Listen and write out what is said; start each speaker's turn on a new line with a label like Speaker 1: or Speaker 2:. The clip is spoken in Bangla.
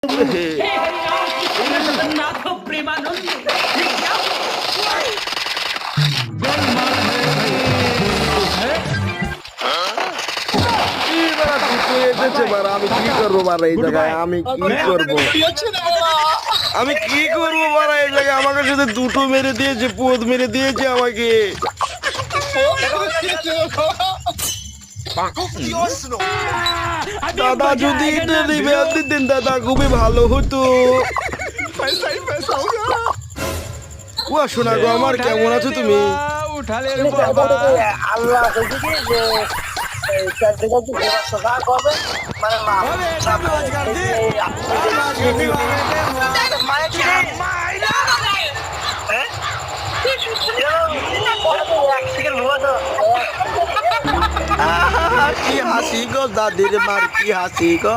Speaker 1: हे हरिराम जगन्नाथ प्रेमानंद ये क्या
Speaker 2: আমি কি করবো বারা এই জায়গায় আমি কি করবো বারা এই জায়গায় আমাকে সাথে দুটো মেরে দিয়েছে পোদ মেরে দিয়েছে আমাকে দাদা যদি এটা রিভেয়ার দিতেন দাদা খুবই ভালো হতো ওয়া শোনা গো আমার কেমন আছো তুমি
Speaker 3: আল্লাহ দেখি যে চারদিকে কি সেবা করবে মানে
Speaker 2: কি হাসি গো দাদির মার কি হাসি গো